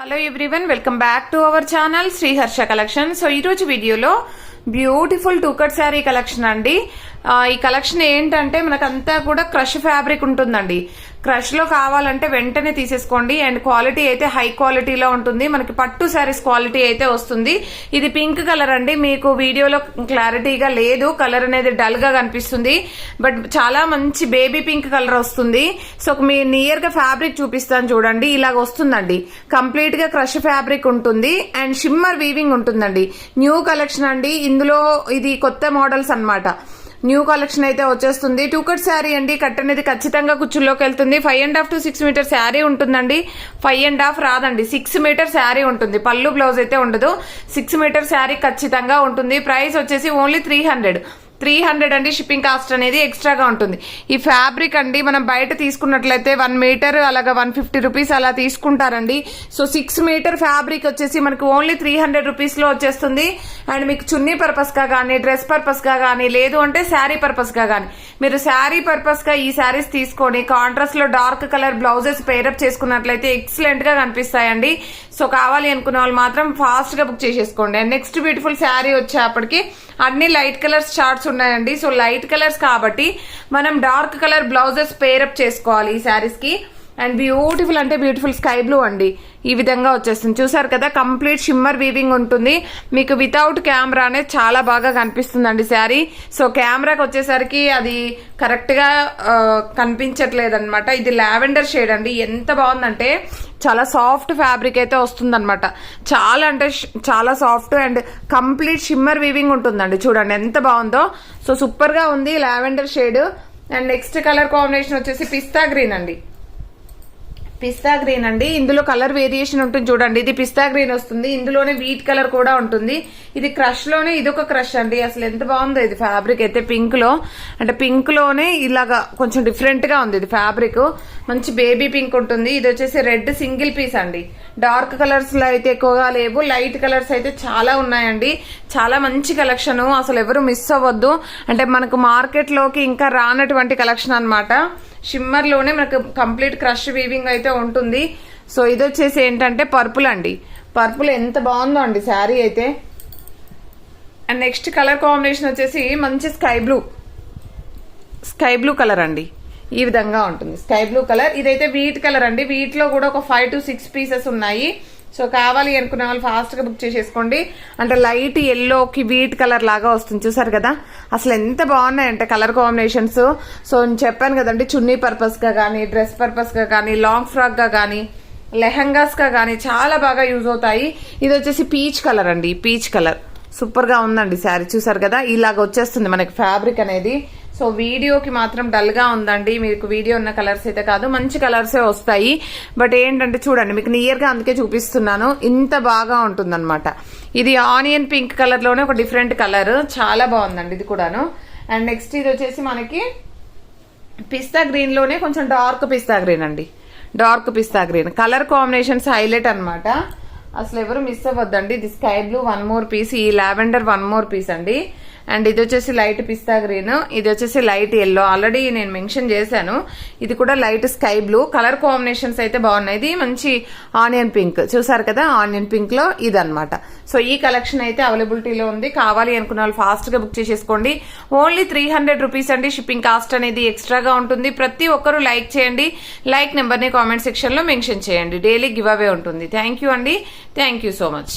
Hello everyone, welcome back to our channel Shri Harsha collection. So ఈ రోజు వీడియోలో beautiful two cut sari collection అండి. ఈ కలెక్షన్ ఏంటంటే మనకంతా కూడా క్రష్ ఫ్యాబ్రిక్ ఉంటుందండి. క్రష్ లో కావాలంటే వెంటనే తీసేసుకోండి. అండ్ క్వాలిటీ అయితే హై క్వాలిటీలో ఉంటుంది. మనకి పట్టు శారీస్ క్వాలిటీ అయితే వస్తుంది. ఇది పింక్ కలర్ అండి. మీకు వీడియోలో క్లారిటీగా లేదు, కలర్ అనేది డల్ గా కనిపిస్తుంది, బట్ చాలా మంచి బేబీ పింక్ కలర్ వస్తుంది. సో మీ నియర్ గా ఫ్యాబ్రిక్ చూపిస్తాను చూడండి. ఇలాగ వస్తుందండి. కంప్లీట్ గా క్రష్ ఫ్యాబ్రిక్ ఉంటుంది అండ్ షిమ్మర్ వీవింగ్ ఉంటుందండి. న్యూ కలెక్షన్ అండి. ఇందులో ఇది కొత్త మోడల్స్ అన్నమాట. న్యూ కలెక్షన్ అయితే వచ్చేస్తుంది. టూ కట్ శారీ అండి. కట్ అనేది ఖచ్చితంగా కుచ్చుల్లోకి వెళ్తుంది. 5.5 to 6 మీటర్ శారీ ఉంటుందండి. 5.5 రాదండి, 6 మీటర్ శారీ ఉంటుంది. పళ్ళు బ్లౌజ్ అయితే ఉండదు. 6 మీటర్ శారీ ఖచ్చితంగా ఉంటుంది. ప్రైస్ వచ్చేసి ఓన్లీ 300 అండి. షిప్పింగ్ కాస్ట్ అనేది ఎక్స్ట్రాగా ఉంటుంది. ఈ ఫ్యాబ్రిక్ అండి మనం బయట తీసుకున్నట్లయితే 1 మీటర్ అలాగా 150 రూపీస్ అలా తీసుకుంటారండి. సో 6 మీటర్ ఫ్యాబ్రిక్ వచ్చేసి మనకి ఓన్లీ 300 రూపీస్ లో వచ్చేస్తుంది. అండ్ మీకు చున్నీ పర్పస్ గా కానీ, డ్రెస్ పర్పస్ గా కానీ, లేదు అంటే శారీ పర్పస్ గా కానీ, మీరు శారీ పర్పస్ గా ఈ శారీస్ తీసుకొని కాంట్రాస్ట్ లో డార్క్ కలర్ బ్లౌజెస్ పేరప్ చేసుకున్నట్లయితే ఎక్సలెంట్ గా కనిపిస్తాయండి. సో కావాలి అనుకున్న వాళ్ళు మాత్రం ఫాస్ట్ గా బుక్ చేసేసుకోండి. అండ్ నెక్స్ట్ బ్యూటిఫుల్ శారీ వచ్చేప్పటికి అన్ని లైట్ కలర్స్ చార్ట్స్ ఉన్నాయండి. సో లైట్ కలర్స్ కాబట్టి మనం డార్క్ కలర్ బ్లౌజెస్ పేరప్ చేసుకోవాలి ఈ శారీస్ కి. అండ్ బ్యూటిఫుల్ అంటే బ్యూటిఫుల్ స్కై బ్లూ అండి. ఈ విధంగా వచ్చేస్తుంది. చూసారు కదా, కంప్లీట్ షిమ్మర్ వీవింగ్ ఉంటుంది. మీకు వితౌట్ కెమెరా అనేది చాలా బాగా కనిపిస్తుందండి శారీ. సో కెమెరాకి వచ్చేసరికి అది కరెక్ట్ గా కనిపించట్లేదు అనమాట. ఇది లావెండర్ షేడ్ అండి. ఎంత బాగుందంటే చాలా సాఫ్ట్ ఫ్యాబ్రిక్ అయితే వస్తుందన్నమాట. చాలా అంటే చాలా soft and complete shimmer weaving ఉంటుందండి. చూడండి ఎంత బాగుందో. సో సూపర్ గా ఉంది lavender shade. And next colour combination వచ్చేసి పిస్తా గ్రీన్ అండి. పిస్తా గ్రీన్ అండి. ఇందులో కలర్ వేరియేషన్ ఉంటుంది చూడండి. ఇది పిస్తా గ్రీన్ వస్తుంది. ఇందులోనే వీట్ కలర్ కూడా ఉంటుంది. ఇది క్రష్ లోనే ఇదొక క్రష్ అండి. అసలు ఎంత బాగుందో ఇది ఫ్యాబ్రిక్ అయితే. పింక్ లో అంటే పింక్ లోనే ఇలాగా కొంచెం డిఫరెంట్ గా ఉంది ఇది ఫ్యాబ్రిక్. మంచి బేబీ పింక్ ఉంటుంది. ఇది వచ్చేసి రెడ్ సింగిల్ పీస్ అండి. డార్క్ కలర్స్ లో అయితే ఎక్కువగా లేవు, లైట్ కలర్స్ అయితే చాలా ఉన్నాయండి. చాలా మంచి కలెక్షన్, అసలు ఎవరు మిస్ అవ్వద్దు. అంటే మనకు మార్కెట్ లోకి ఇంకా రానటువంటి కలెక్షన్ అన్నమాట. షిమ్మర్ లోనే మనకు కంప్లీట్ క్రష్ వీవింగ్ అయితే ఉంటుంది. సో ఇది వచ్చేసి ఏంటంటే పర్పుల్ అండి. పర్పుల్ ఎంత బాగుందో అండి శారీ అయితే. అండ్ నెక్స్ట్ కలర్ కాంబినేషన్ వచ్చేసి మంచి స్కై బ్లూ కలర్ అండి. ఈ విధంగా ఉంటుంది స్కై బ్లూ కలర్. ఇదైతే వీట్ కలర్ అండి. వీటిలో కూడా ఒక 5 to 6 పీసెస్ ఉన్నాయి. సో కావాలి అనుకునే వాళ్ళు ఫాస్ట్ గా బుక్ చేసేసుకోండి. అంటే లైట్ ఎల్లోకి వీట్ కలర్ లాగా వస్తుంది. చూసారు కదా, అసలు ఎంత బాగున్నాయంటే కలర్ కాంబినేషన్స్. సో నేను చెప్పాను కదండి, చున్నీ పర్పస్ గా కానీ, డ్రెస్ పర్పస్ గా కానీ, లాంగ్ ఫ్రాక్ గా కానీ, లెహంగాస్ గా కానీ చాలా బాగా యూజ్ అవుతాయి. ఇది వచ్చేసి పీచ్ కలర్ అండి. పీచ్ కలర్ సూపర్ గా ఉందండి శారీ. చూసారు కదా, ఇలాగ వచ్చేస్తుంది మనకి ఫ్యాబ్రిక్ అనేది. సో వీడియోకి మాత్రం డల్ గా ఉందండి. మీకు వీడియో ఉన్న కలర్స్ అయితే కాదు, మంచి కలర్సే వస్తాయి. బట్ ఏంటంటే చూడండి, మీకు నియర్ గా అందుకే చూపిస్తున్నాను. ఇంత బాగా ఉంటుందన్నమాట. ఇది ఆనియన్ పింక్ కలర్ లోనే ఒక డిఫరెంట్ కలర్, చాలా బాగుందండి ఇది కూడాను. అండ్ నెక్స్ట్ ఇది వచ్చేసి మనకి పిస్తా గ్రీన్ లోనే కొంచెం డార్క్ పిస్తా గ్రీన్ అండి. డార్క్ పిస్తా గ్రీన్ కలర్ కాంబినేషన్స్ హైలైట్ అనమాట. అసలు ఎవరు మిస్ అవ్వద్దండి. ఇది స్కై బ్లూ 1 more పీస్, ఈ లావెండర్ 1 more పీస్ అండి. అండ్ ఇది వచ్చేసి లైట్ పిస్తా గ్రీన్, ఇది వచ్చేసి లైట్ ఎల్లో. ఆల్రెడీ నేను మెన్షన్ చేశాను. ఇది కూడా light sky blue. Colour combinations అయితే బాగున్నాయి. ఇది మంచి ఆనియన్ పింక్, చూసారు కదా, ఆనియన్ పింక్ లో ఇదన్నమాట. సో ఈ కలెక్షన్ అయితే అవైలబిలిటీలో ఉంది. కావాలి అనుకున్న వాళ్ళు ఫాస్ట్ గా బుక్ చేసేసుకోండి. ఓన్లీ 300 రూపీస్ అండి. షిప్పింగ్ కాస్ట్ అనేది ఎక్స్ట్రాగా ఉంటుంది. ప్రతి ఒక్కరు లైక్ చేయండి. లైక్ నెంబర్ ని కామెంట్ సెక్షన్ లో మెన్షన్ చేయండి. డైలీ గివ్ అవే ఉంటుంది. థ్యాంక్ యూ అండి. Thank you so much.